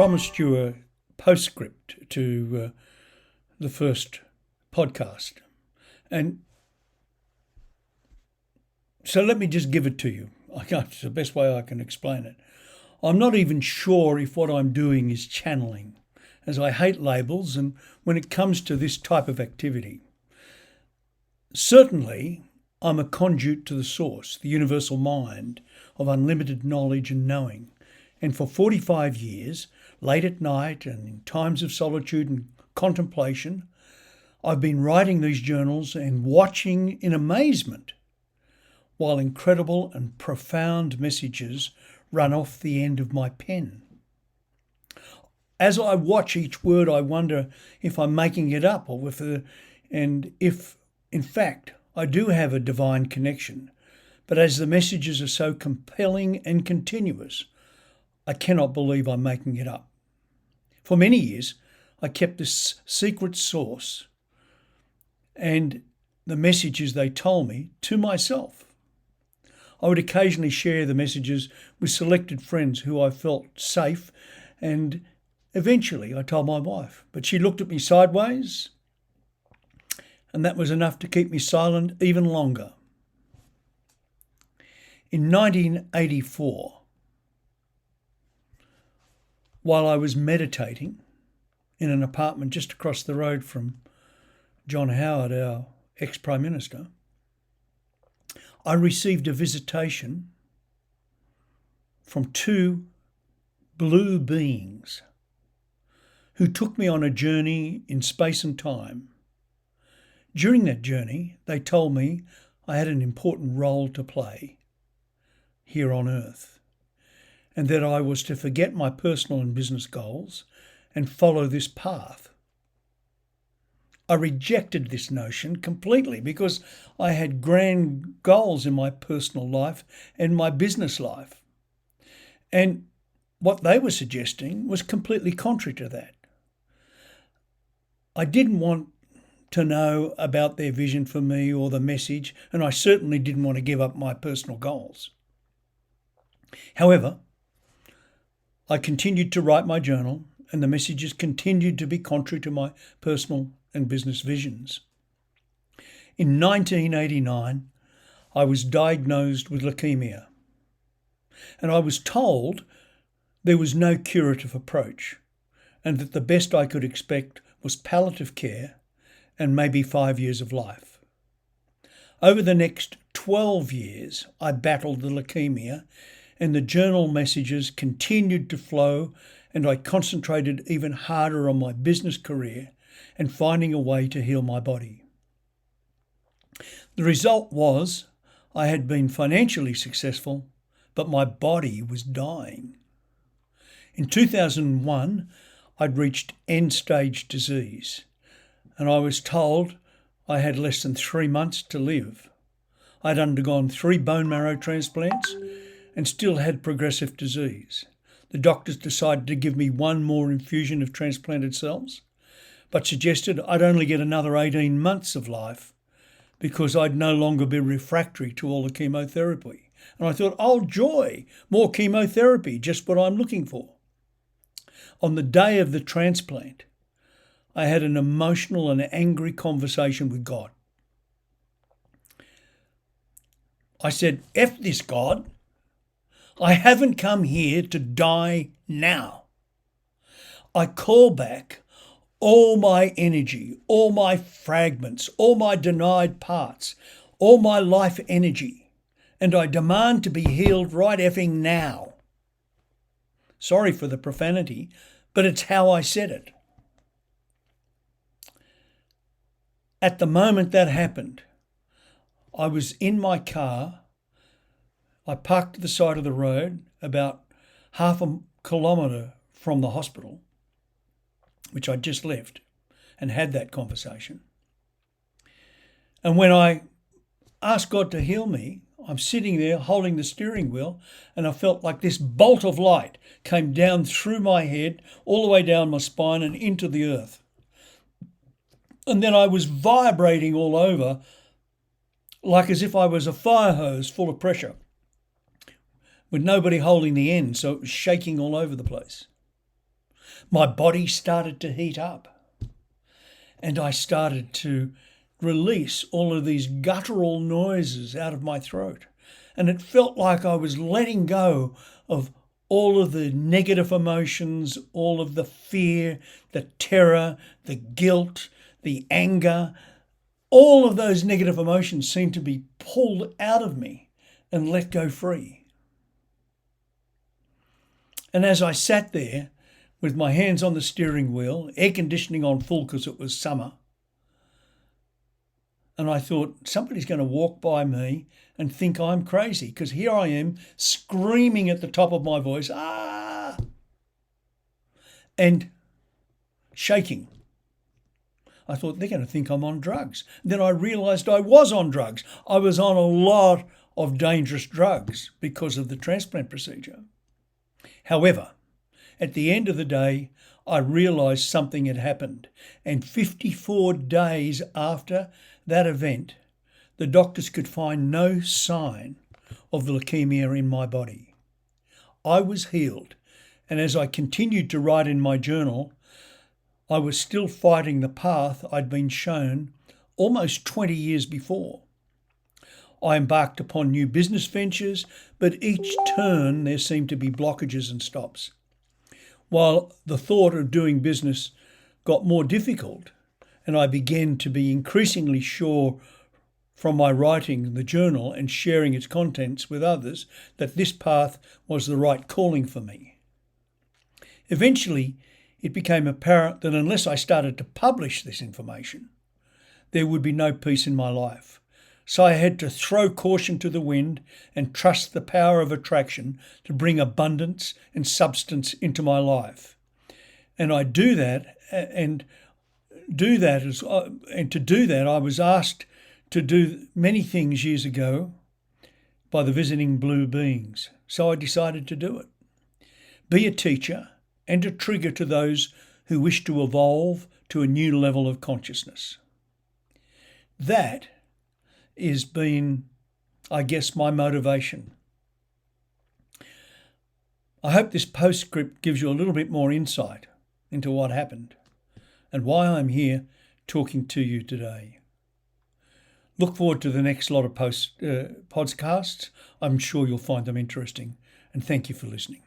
promised you a postscript to the first podcast. And so let me just give it to you. It's the best way I can explain it. I'm not even sure if what I'm doing is channeling, as I hate labels and when it comes to this type of activity. Certainly, I'm a conduit to the source, the universal mind of unlimited knowledge and knowing. And for 45 years, late at night and in times of solitude and contemplation, I've been writing these journals and watching in amazement while incredible and profound messages run off the end of my pen. As I watch each word, I wonder if I'm making it up or if, in fact, I do have a divine connection. But as the messages are so compelling and continuous, I cannot believe I'm making it up. For many years, I kept this secret source and the messages they told me to myself. I would occasionally share the messages with selected friends who I felt safe, and eventually I told my wife, but she looked at me sideways, and that was enough to keep me silent even longer. In 1984, while I was meditating in an apartment just across the road from John Howard, our ex-Prime Minister, I received a visitation from two blue beings who took me on a journey in space and time. During that journey, they told me I had an important role to play here on Earth, and that I was to forget my personal and business goals and follow this path. I rejected this notion completely because I had grand goals in my personal life and my business life. And what they were suggesting was completely contrary to that. I didn't want to know about their vision for me or the message, and I certainly didn't want to give up my personal goals. However, I continued to write my journal, and the messages continued to be contrary to my personal and business visions. In 1989, I was diagnosed with leukaemia, and I was told there was no curative approach and that the best I could expect was palliative care and maybe 5 years of life. Over the next 12 years, I battled the leukaemia, and the journal messages continued to flow, and I concentrated even harder on my business career and finding a way to heal my body. The result was I had been financially successful, but my body was dying. In 2001, I'd reached end-stage disease, and I was told I had less than 3 months to live. I'd undergone 3 bone marrow transplants and still had progressive disease. The doctors decided to give me 1 more infusion of transplanted cells, but suggested I'd only get another 18 months of life because I'd no longer be refractory to all the chemotherapy. And I thought, oh joy, more chemotherapy, just what I'm looking for. On the day of the transplant, I had an emotional and angry conversation with God. I said, F this God. I haven't come here to die now. I call back all my energy, all my fragments, all my denied parts, all my life energy, and I demand to be healed right effing now. Sorry for the profanity, but it's how I said it. At the moment that happened, I was in my car. I parked at the side of the road about half a kilometre from the hospital, which I'd just left, and had that conversation. And when I asked God to heal me, I'm sitting there holding the steering wheel, and I felt like this bolt of light came down through my head, all the way down my spine and into the earth. And then I was vibrating all over, like as if I was a fire hose full of pressure, with nobody holding the end, so it was shaking all over the place. my body started to heat up, and I started to release all of these guttural noises out of my throat. And it felt like I was letting go of all of the negative emotions, all of the fear, the terror, the guilt, the anger. All of those negative emotions seemed to be pulled out of me and let go free. And as I sat there with my hands on the steering wheel, air conditioning on full because it was summer, and I thought, somebody's going to walk by me and think I'm crazy, because here I am screaming at the top of my voice, ah, and shaking. I thought, they're going to think I'm on drugs. Then I realised I was on drugs. I was on a lot of dangerous drugs because of the transplant procedure. However, at the end of the day, I realised something had happened. And 54 days after that event, the doctors could find no sign of the leukaemia in my body. I was healed. And as I continued to write in my journal, I was still fighting the path I'd been shown almost 20 years before. I embarked upon new business ventures, but each turn there seemed to be blockages and stops. While the thought of doing business got more difficult, and I began to be increasingly sure from my writing the journal and sharing its contents with others that this path was the right calling for me. Eventually, it became apparent that unless I started to publish this information, there would be no peace in my life. So I had to throw caution to the wind and trust the power of attraction to bring abundance and substance into my life. And I do that, and to do that, I was asked to do many things years ago by the visiting blue beings. So I decided to do it. Be a teacher and a trigger to those who wish to evolve to a new level of consciousness. That has been, I guess, my motivation. I hope this postscript gives you a little bit more insight into what happened and why I'm here talking to you today. Look forward to the next lot of podcasts. I'm sure you'll find them interesting, and thank you for listening.